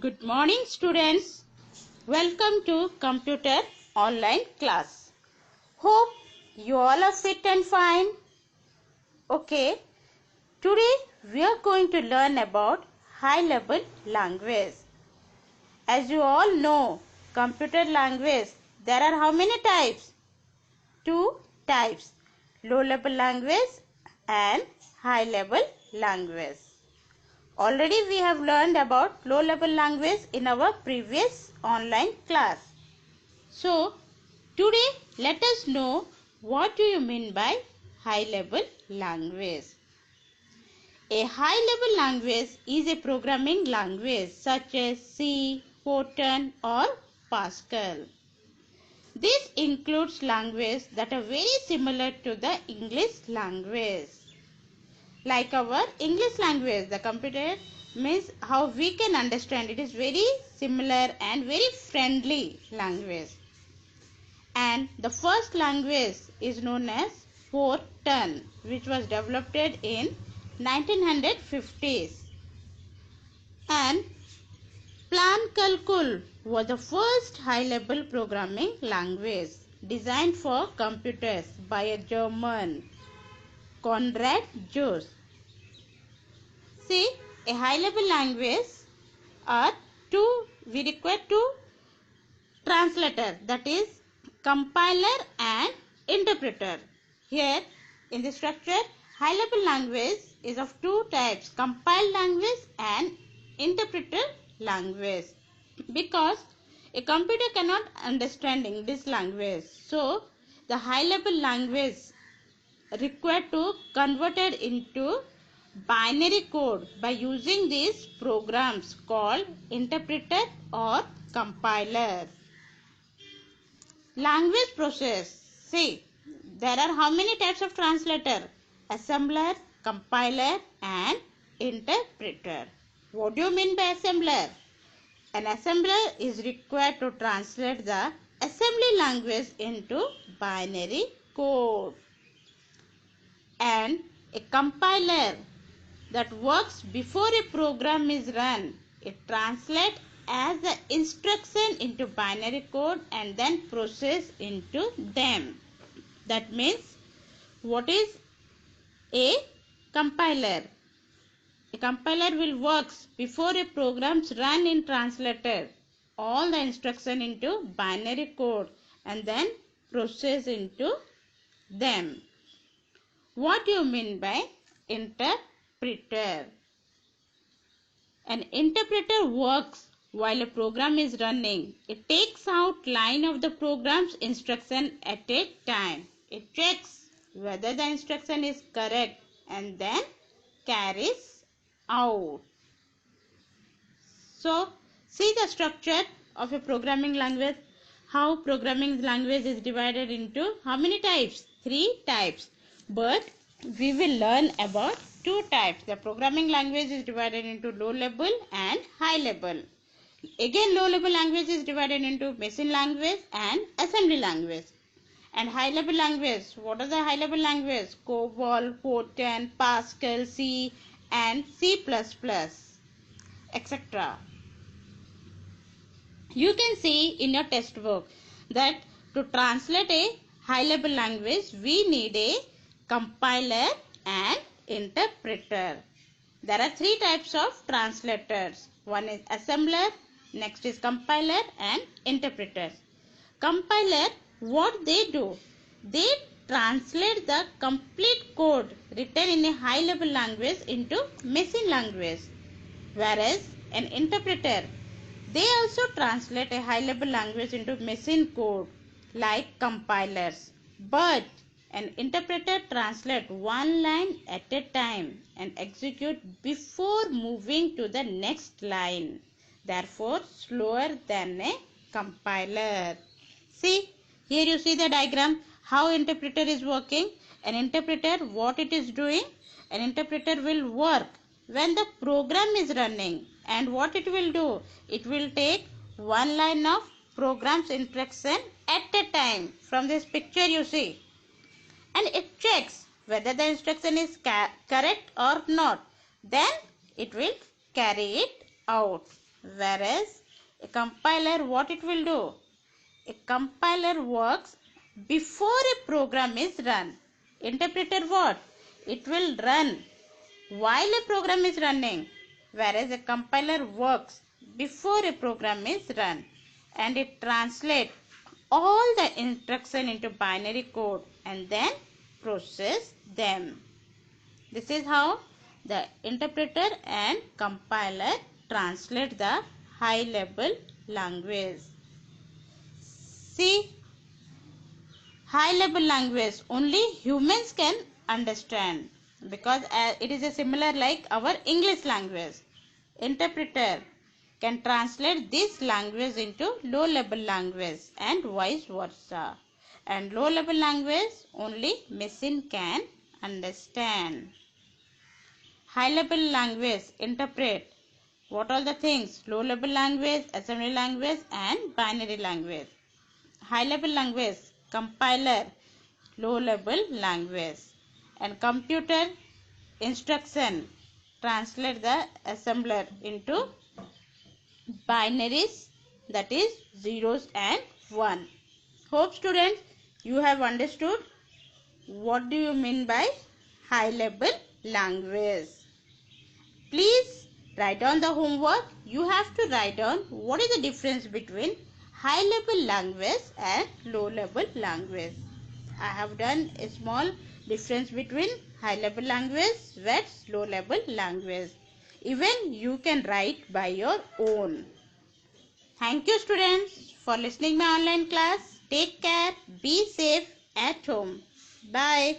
Good morning students. Welcome to computer online class. Hope you all are fit and fine. Okay, today we are going to learn about high level language. As you all know, computer language, there are how many types? Two types, low level language and high level language. Already we have learned about low level language in our previous online class. So today let us know what do you mean by high level language. A high level language is a programming language such as C, Fortran or Pascal. This includes languages that are very similar to the English language. Like our English language, the computer means how we can understand. It is very similar and very friendly language. And the first language is known as Fortran, which was developed in 1950s. And Plan Calcul was the first high-level programming language designed for computers by a German, Konrad Zuse. See, a high-level language are we require two translators, that is compiler and interpreter. Here in the structure, high-level language is of two types, compiled language and interpreter language, because a computer cannot understand English language. So the high-level language required to convert it into binary code by using these programs called interpreter or compiler. Language process. See, there are how many types of translator? Assembler, compiler and interpreter. What do you mean by assembler? An assembler is required to translate the assembly language into binary code. And a compiler that works before a program is run. It translates as the instruction into binary code and then process into them. That means, what is a compiler? A compiler will work before a programs run in translator all the instruction into binary code and then process into them. What do you mean by interpreter? An interpreter works while a program is running. It takes out line of the program's instruction at a time. It checks whether the instruction is correct and then carries out. So, see the structure of a programming language. How programming language is divided into how many types? 3 types. But we will learn about 2 types. The programming language is divided into low level and high level. Again, low level language is divided into machine language and assembly language. And high level language, what are the high level language? COBOL, Fortran, Pascal, C and C++, etc. You can see in your textbook that to translate a high level language, we need a compiler and interpreter. There are 3 types of translators. One is assembler, next is compiler and interpreters. Compiler, what they do? They translate the complete code written in a high level language into machine language. Whereas an interpreter, they also translate a high level language into machine code like compilers. But an interpreter translates one line at a time and execute before moving to the next line. Therefore, slower than a compiler. See, here you see the diagram how interpreter is working. An interpreter, what it is doing? An interpreter will work when the program is running. And what it will do? It will take one line of program's instruction at a time. From this picture you see. And it checks whether the instruction is correct or not. Then it will carry it out. Whereas a compiler, what it will do? A compiler works before a program is run. Interpreter what? It will run while a program is running. Whereas a compiler works before a program is run. And it translates all the instruction into binary code and then process them. This is how the interpreter and compiler translate the high level language. See, high level language only humans can understand because it is a similar like our English language. Interpreter can translate this language into low level language and vice versa. And low level language only machine can understand. High level language interpret what are the things? Low level language, assembly language and binary language. High level language compiler, low level language, and computer instruction translate the assembler into binaries, that is zeros and one. Hope students you have understood what do you mean by high level language. Please write down the homework. You have to write down what is the difference between high level language and low level language. I have done a small difference between high level language versus low level language. Even you can write by your own. Thank you students for listening my online class. Take care. Be safe at home. Bye.